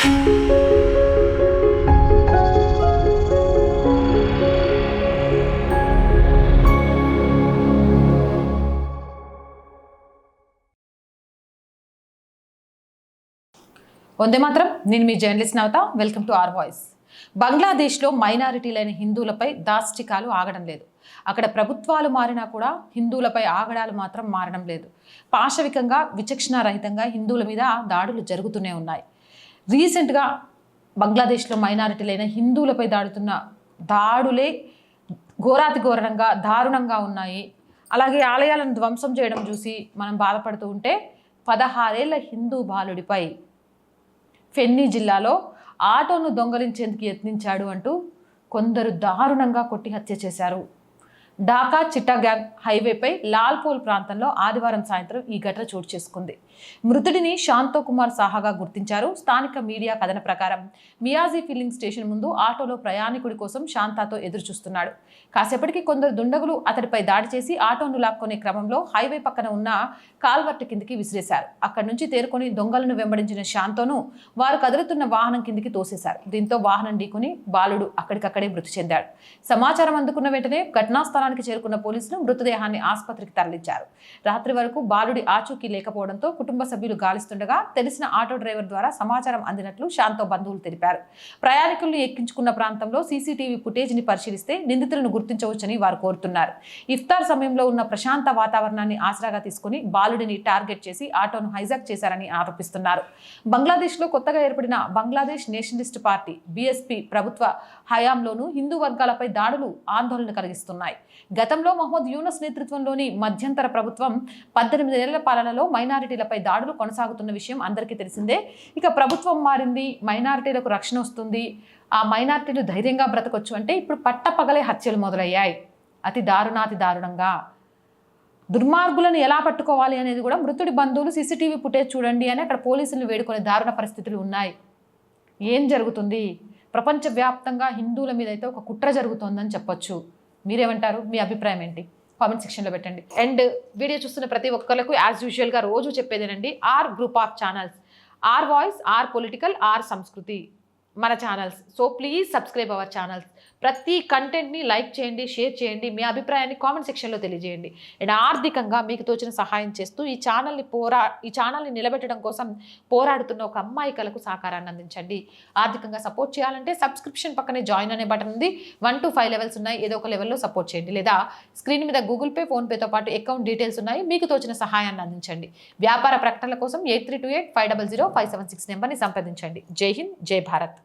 వందే మాత్రం. నేను మీ journalist Navatha. Welcome to R voice. బంగ్లాదేశ్లో మైనారిటీలైన హిందువులపై దాష్టికాలు ఆగడం లేదు. అక్కడ ప్రభుత్వాలు మారినా కూడా హిందువులపై ఆగడాలు మాత్రం మారడం లేదు. పాశవికంగా విచక్షణారహితంగా హిందువుల మీద దాడులు జరుగుతూనే ఉన్నాయి. రీసెంట్గా బంగ్లాదేశ్లో మైనారిటీలైన హిందువులపై దాడులే ఘోరాతి ఘోరంగా దారుణంగా ఉన్నాయి. అలాగే ఆలయాలను ధ్వంసం చేయడం చూసి మనం బాధపడుతూ ఉంటే 16 ఏళ్ల హిందూ బాలుడిపై ఫెన్నీ జిల్లాలో ఆటోను దొంగలించేందుకు యత్నించాడు అంటూ కొందరు దారుణంగా కొట్టి హత్య చేశారు. ఢాకా చిట్టగాంగ్ హైవేపై లాల్పోల్ ప్రాంతంలో ఆదివారం సాయంత్రం ఈ ఘటన చోటు చేసుకుంది. మృతుడిని శాంతో కుమార్ సాహాగా గుర్తించారు. స్థానిక మీడియా కథన ప్రకారం మియాజీ ఫిల్లింగ్ స్టేషన్ ముందు ఆటోలో ప్రయాణికుడి కోసం శాంతాతో ఎదురుచూస్తున్నాడు. కాసేపటికి కొందరు దుండగులు అతడిపై దాడి చేసి ఆటోను లాక్కొనే క్రమంలో హైవే పక్కన ఉన్న కాల్వర్ట్ కిందికి విసిరేశారు. అక్కడి నుంచి తేరుకొని దొంగలను వెంబడించిన శాంతోను వారు కదులుతున్న వాహనం కిందికి తోసేశారు. దీంతో వాహనం ఢీకొని బాలుడు అక్కడికక్కడే మృతి చెందాడు. సమాచారం అందుకున్న వెంటనే ఘటనా స్థలానికి చేరుకున్న పోలీసులు మృతదేహాన్ని ఆసుపత్రికి తరలించారు. రాత్రి వరకు బాలుడి ఆచూకీ లేకపోవడంతో కుటుంబ సభ్యులు గాలిస్తుండగా తెలిసిన ఆటో డ్రైవర్ ద్వారా సమాచారం అందినట్లు శాంతో బంధువులు తెలిపారు. ప్రయాణికులను ఎక్కించుకున్న ప్రాంతంలో సీసీటీవీ ఫుటేజ్ని పరిశీలిస్తే నిందితులను గుర్తించవచ్చని వారు కోరుతున్నారు. ఇఫ్తార్ సమయంలో ఉన్న ప్రశాంత వాతావరణాన్ని ఆసరాగా తీసుకుని బాలుడిని టార్గెట్ చేసి ఆటోను హైజాక్ చేశారని ఆరోపిస్తున్నారు. బంగ్లాదేశ్లో కొత్తగా ఏర్పడిన బంగ్లాదేశ్ నేషనలిస్ట్ పార్టీ బీఎస్పీ ప్రభుత్వ హయాంలోనూ హిందూ వర్గాలపై దాడులు ఆందోళన కలిగిస్తున్నాయి. గతంలో మహమ్మద్ యూనస్ నేతృత్వంలోని మధ్యంతర ప్రభుత్వం 18 ఏళ్ల పాలనలో మైనారిటీలపై దాడులు కొనసాగుతున్న విషయం అందరికీ తెలిసిందే. ఇక ప్రభుత్వం మారింది, మైనారిటీలకు రక్షణ వస్తుంది, ఆ మైనారిటీలు ధైర్యంగా బ్రతకొచ్చు అంటే ఇప్పుడు పట్టపగలే హత్యలు మొదలయ్యాయి. అతి దారుణంగా దుర్మార్గులను ఎలా పట్టుకోవాలి అనేది కూడా మృతుడి బంధువులు సీసీటీవీ ఫుటేజ్ చూడండి అని అక్కడ పోలీసులు వేడుకునే దారుణ పరిస్థితులు ఉన్నాయి. ఏం జరుగుతుంది? ప్రపంచవ్యాప్తంగా హిందువుల మీద అయితే ఒక కుట్ర జరుగుతోందని చెప్పొచ్చు. మీరేమంటారు? మీ అభిప్రాయం ఏంటి? కామెంట్ సెక్షన్లో పెట్టండి. అండ్ వీడియో చూస్తున్న ప్రతి ఒక్కరికి యాజ్ యూజువల్గా రోజు చెప్పేదేనండి, R group of channels, R voice, R political, R Sanskriti మన channels. So please subscribe our channels. ప్రతి కంటెంట్ని లైక్ చేయండి, షేర్ చేయండి, మీ అభిప్రాయాన్ని కామెంట్ సెక్షన్లో తెలియజేయండి. అండ్ ఆర్థికంగా మీకు తోచిన సహాయం చేస్తూ ఈ ఛానల్ని నిలబెట్టడం కోసం పోరాడుతున్న ఒక అమ్మాయికలకు సహకారాన్ని అందించండి. ఆర్థికంగా సపోర్ట్ చేయాలంటే సబ్స్క్రిప్షన్ పక్కనే జాయిన్ అనే బటన్ ఉంది. 1 to 5 లెవెల్స్ ఉన్నాయి. ఏదో ఒక లెవెల్లో సపోర్ట్ చేయండి. లేదా స్క్రీన్ మీద గూగుల్ పే, ఫోన్పేతో పాటు అకౌంట్ డీటెయిల్స్ ఉన్నాయి. మీకు తోచిన సహాయాన్ని అందించండి. వ్యాపార ప్రకటనల కోసం 8328500576 నెంబర్ని సంప్రదించండి. జై హింద్, జై భారత్.